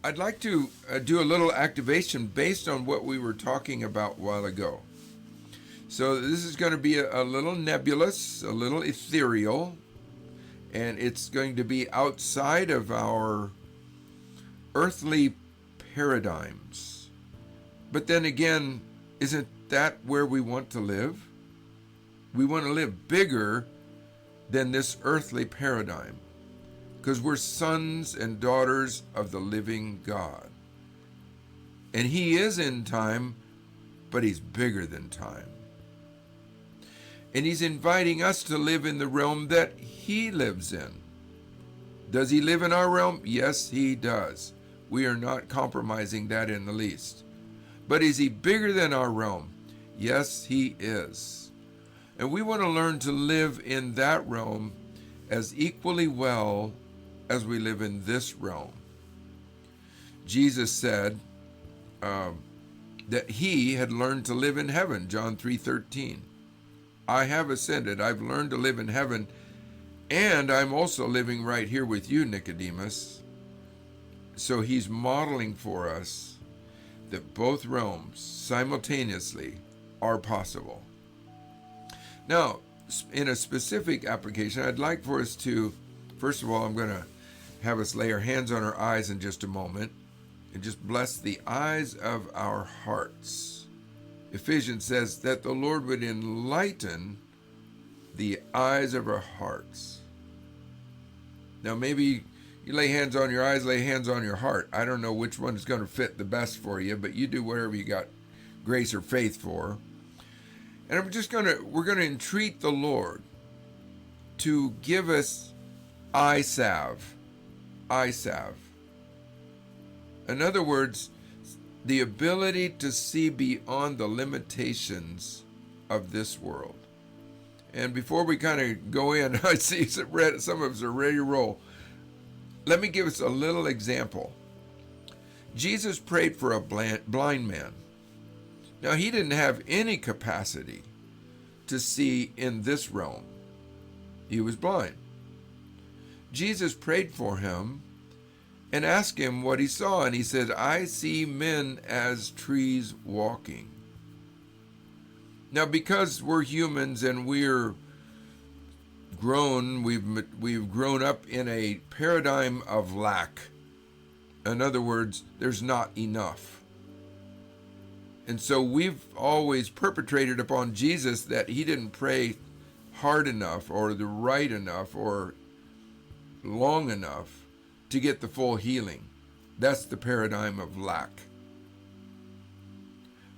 I'd like to do a little activation based on what we were talking about a while ago. So this is going to be a little nebulous, a little ethereal, and it's going to be outside of our earthly paradigms. But then again, isn't that where we want to live? We want to live bigger than this earthly paradigm, because we're sons and daughters of the living God. And He is in time, but He's bigger than time. And He's inviting us to live in the realm that He lives in. Does He live in our realm? Yes, He does. We are not compromising that in the least. But is He bigger than our realm? Yes, He is. And we want to learn to live in that realm as equally well as we live in this realm. Jesus said that He had learned to live in heaven, John 3:13. I have ascended, I've learned to live in heaven, and I'm also living right here with you, Nicodemus. So He's modeling for us that both realms simultaneously are possible. Now, in a specific application, I'd like for us to, first of all, I'm going to have us lay our hands on our eyes in just a moment and just bless the eyes of our hearts. Ephesians says that the Lord would enlighten the eyes of our hearts. Now, maybe you lay hands on your eyes, lay hands on your heart. I don't know which one is going to fit the best for you, but you do whatever you got grace or faith for. And we're going to entreat the Lord to give us eye salve. Eye salve. In other words, the ability to see beyond the limitations of this world. And before we kind of go in, I see some of us are ready to roll. Let me give us a little example. Jesus prayed for a blind man. Now, he didn't have any capacity to see in this realm. He was blind. Jesus prayed for him and asked him what he saw, and he said, I see men as trees walking. Now, because we're humans and we're grown, we've grown up in a paradigm of lack. In other words, there's not enough. And so we've always perpetrated upon Jesus that He didn't pray hard enough or the right enough or long enough to get the full healing. That's the paradigm of lack.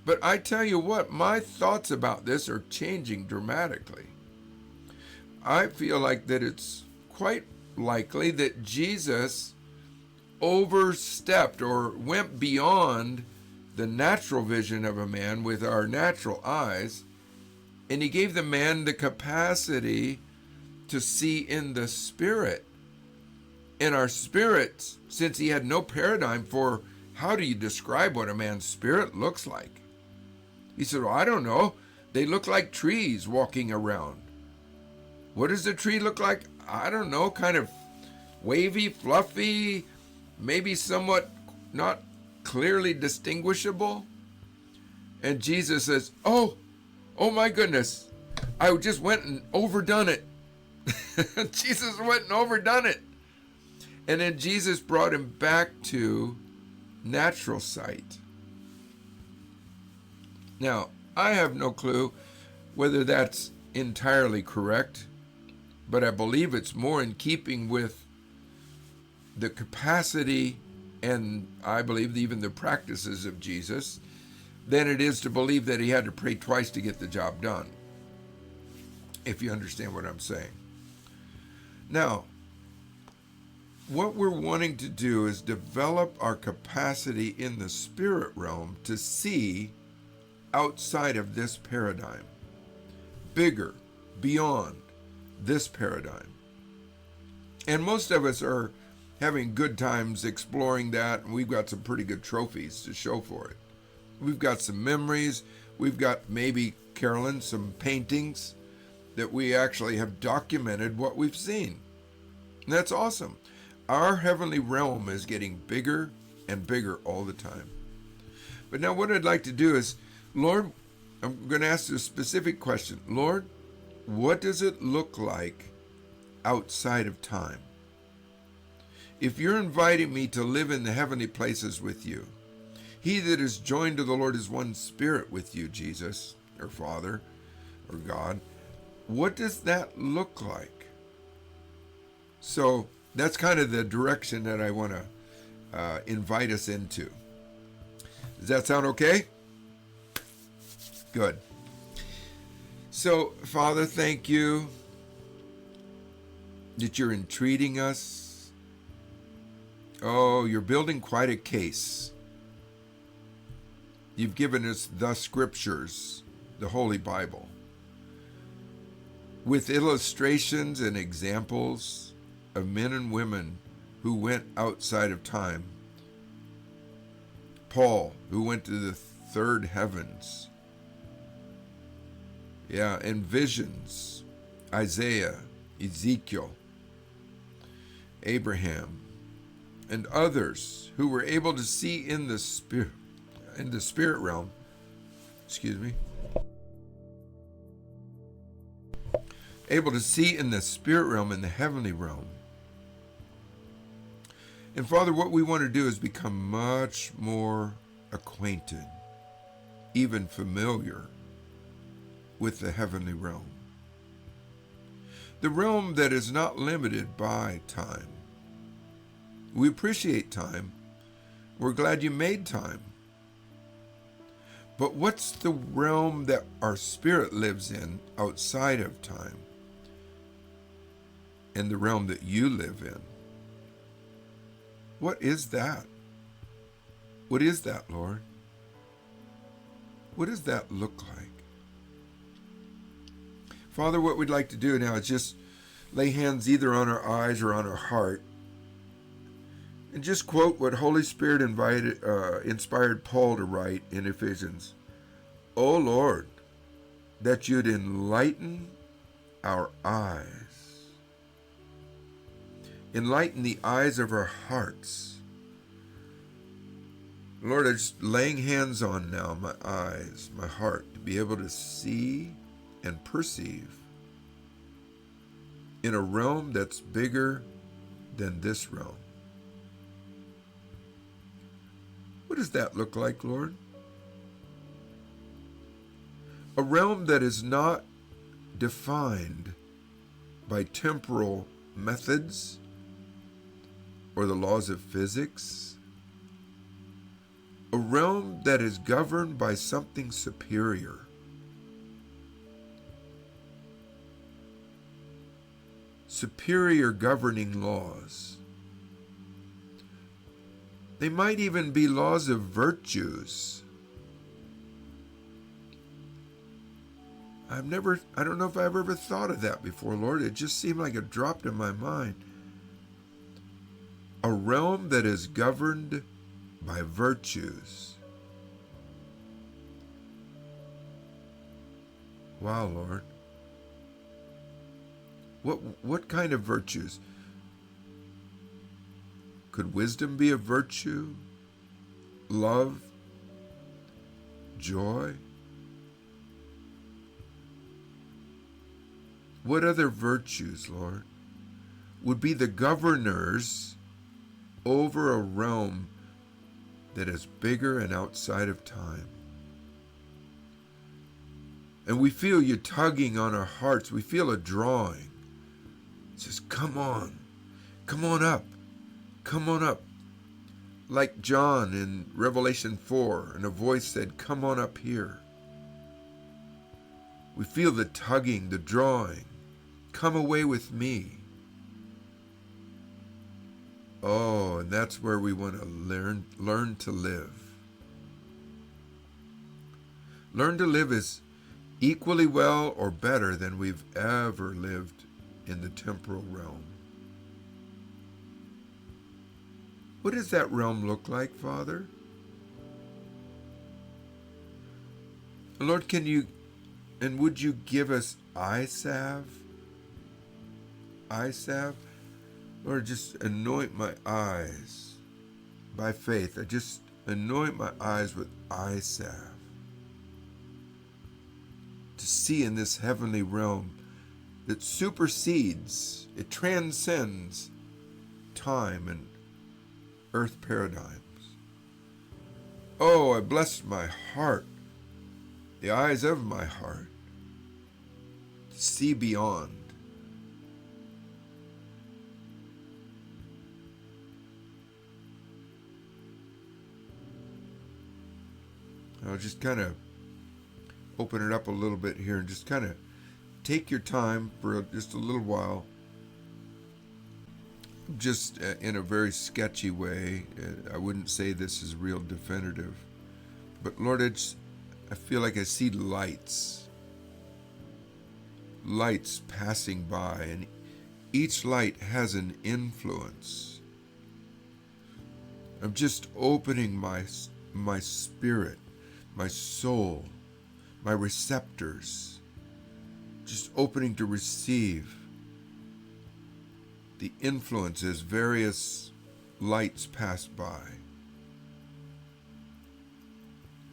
But I tell you what, my thoughts about this are changing dramatically. I feel like that it's quite likely that Jesus overstepped or went beyond the natural vision of a man with our natural eyes, and He gave the man the capacity to see in the Spirit. And our spirits, since He had no paradigm for how do you describe what a man's spirit looks like, He said, well, I don't know. They look like trees walking around. What does the tree look like? I don't know, kind of wavy, fluffy, maybe somewhat not clearly distinguishable. And Jesus says, oh my goodness, I just went and overdone it. Jesus went and overdone it. And then Jesus brought him back to natural sight. Now, I have no clue whether that's entirely correct, but I believe it's more in keeping with the capacity and I believe even the practices of Jesus than it is to believe that He had to pray twice to get the job done, if you understand what I'm saying. Now, what we're wanting to do is develop our capacity in the spirit realm to see outside of this paradigm, bigger, beyond this paradigm. And most of us are having good times exploring that, and we've got some pretty good trophies to show for it. We've got some memories. We've got, maybe, Carolyn, some paintings that we actually have documented what we've seen. And that's awesome. Our heavenly realm is getting bigger and bigger all the time. But now what I'd like to do is, Lord, I'm going to ask you a specific question. Lord, what does it look like outside of time? If you're inviting me to live in the heavenly places with you, he that is joined to the Lord is one spirit with you, Jesus, or Father, or God. What does that look like? So that's kind of the direction that I want to invite us into. Does that sound okay? Good. So, Father, thank you that you're entreating us. Oh, you're building quite a case. You've given us the scriptures, the Holy Bible, with illustrations and examples of men and women who went outside of time. Paul, who went to the third heavens. Yeah, and visions. Isaiah, Ezekiel, Abraham, and others who were able to see in the spirit realm. Able to see in the spirit realm, in the heavenly realm. And Father, what we want to do is become much more acquainted, even familiar, with the heavenly realm. The realm that is not limited by time. We appreciate time. We're glad you made time. But what's the realm that our spirit lives in outside of time? And the realm that you live in? What is that? What is that, Lord? What does that look like? Father, what we'd like to do now is just lay hands either on our eyes or on our heart and just quote what Holy Spirit inspired Paul to write in Ephesians. O Lord, that you'd enlighten our eyes. Enlighten the eyes of our hearts. Lord, I'm just laying hands on now my eyes, my heart, to be able to see and perceive in a realm that's bigger than this realm. What does that look like, Lord? A realm that is not defined by temporal methods or the laws of physics. A realm that is governed by something superior. Superior governing laws. They might even be laws of virtues. I don't know if I've ever thought of that before, Lord. It just seemed like it dropped in my mind. A realm that is governed by virtues. Wow, Lord. What kind of virtues? Could wisdom be a virtue? Love? Joy? What other virtues, Lord, would be the governors over a realm that is bigger and outside of time? And we feel you tugging on our hearts. We feel a drawing. It says, come on up, come on up. Like John in Revelation 4, and a voice said, come on up here. We feel the tugging, the drawing. Come away with me. Oh, and that's where we want to learn to live. Learn to live as equally well or better than we've ever lived in the temporal realm. What does that realm look like, Father? Lord, would you give us eye salve? Eye salve? Lord, just anoint my eyes, by faith, I just anoint my eyes with eye salve to see in this heavenly realm that supersedes, it transcends time and earth paradigms. Oh, I bless my heart, the eyes of my heart, to see beyond. I'll just kind of open it up a little bit here and just kind of take your time for just a little while, just in a very sketchy way. I wouldn't say this is real definitive, but Lord, I feel like I see lights passing by, and each light has an influence. I'm just opening my spirit, my soul, my receptors, just opening to receive the influences various lights pass by.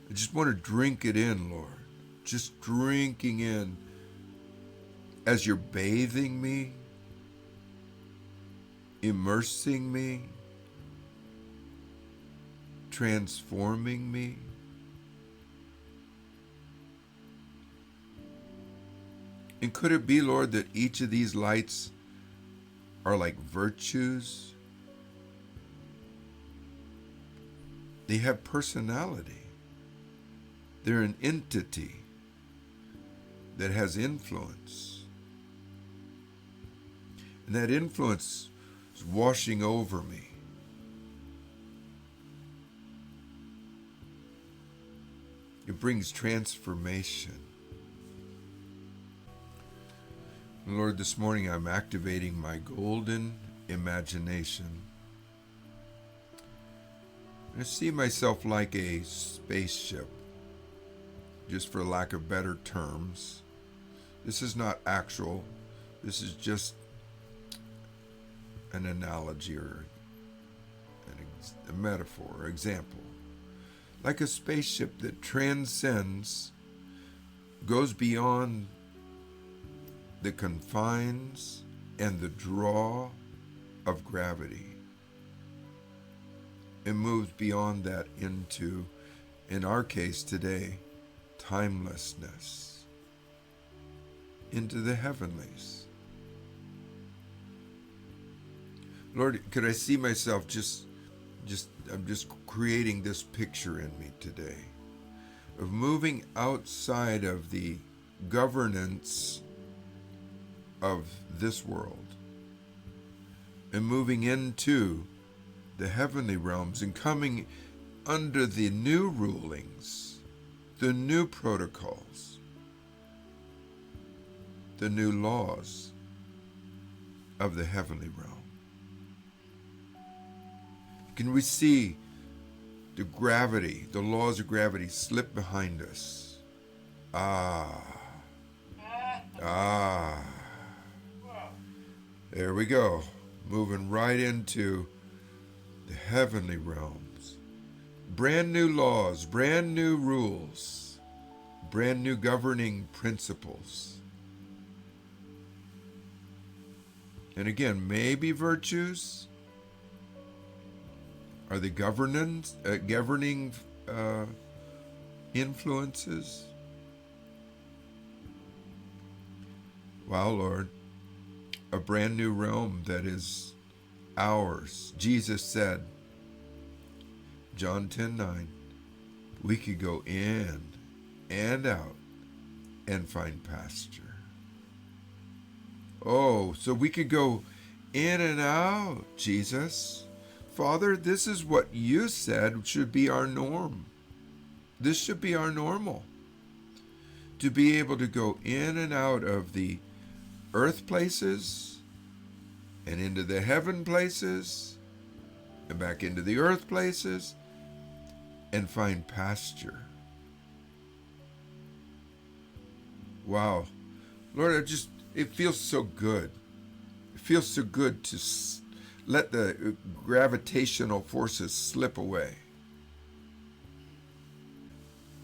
I just want to drink it in, Lord. Just drinking in as you're bathing me, immersing me, transforming me. And could it be, Lord, that each of these lights are like virtues? They have personality. They're an entity that has influence. And that influence is washing over me. It brings transformation. Lord, this morning I'm activating my golden imagination. I see myself like a spaceship, just for lack of better terms. This is not actual. This is just an analogy or a metaphor or example. Like a spaceship that transcends, goes beyond the confines and the draw of gravity, and moves beyond that into, in our case today, timelessness, into the heavenlies. Lord, could I see myself I'm just creating this picture in me today of moving outside of the governance of this world and moving into the heavenly realms and coming under the new rulings, the new protocols, the new laws of the heavenly realm. Can we see the gravity, the laws of gravity slip behind us? There we go. Moving right into the heavenly realms. Brand new laws, brand new rules, brand new governing principles. And again, maybe virtues are the governing influences. Wow, Lord, a brand new realm that is ours. Jesus said, John 10:9, we could go in and out and find pasture. Oh, so we could go in and out, Jesus. Father, this is what you said should be our norm. This should be our normal. To be able to go in and out of the earth places and into the heaven places and back into the earth places and find pasture. Wow. Lord, it feels so good. It feels so good to Let the gravitational forces slip away.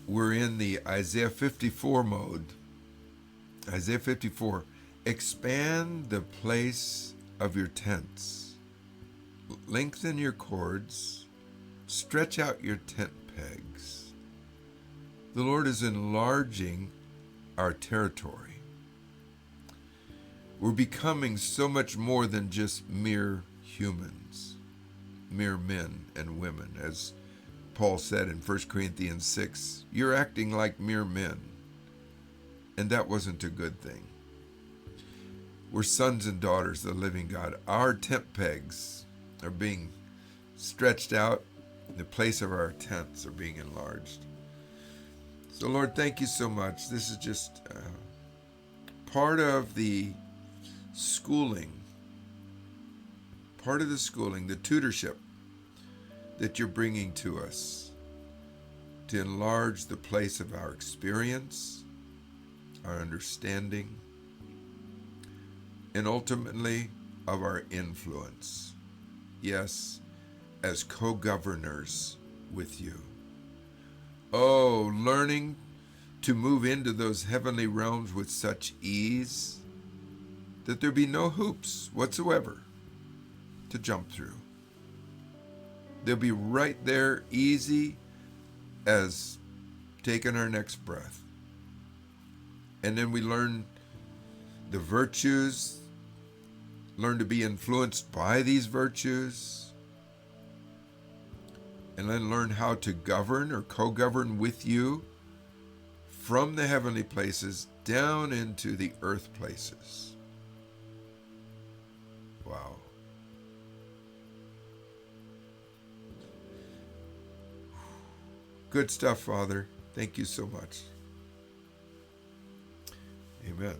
We're in the Isaiah 54 mode. Isaiah 54. Expand the place of your tents. Lengthen your cords. Stretch out your tent pegs. The Lord is enlarging our territory. We're becoming so much more than just mere humans, mere men and women. As Paul said in 1 Corinthians 6, you're acting like mere men. And that wasn't a good thing. We're sons and daughters of the living God. Our tent pegs are being stretched out. The place of our tents are being enlarged. So Lord, thank you so much. This is just part of the schooling, the tutorship that you're bringing to us to enlarge the place of our experience, our understanding, and ultimately of our influence. Yes, as co-governors with you. Oh, learning to move into those heavenly realms with such ease that there be no hoops whatsoever to jump through. They'll be right there, easy as taking our next breath. And then we learn the virtues, learn to be influenced by these virtues, and then learn how to govern or co-govern with you from the heavenly places down into the earth places. Wow. Good stuff, Father. Thank you so much. Amen.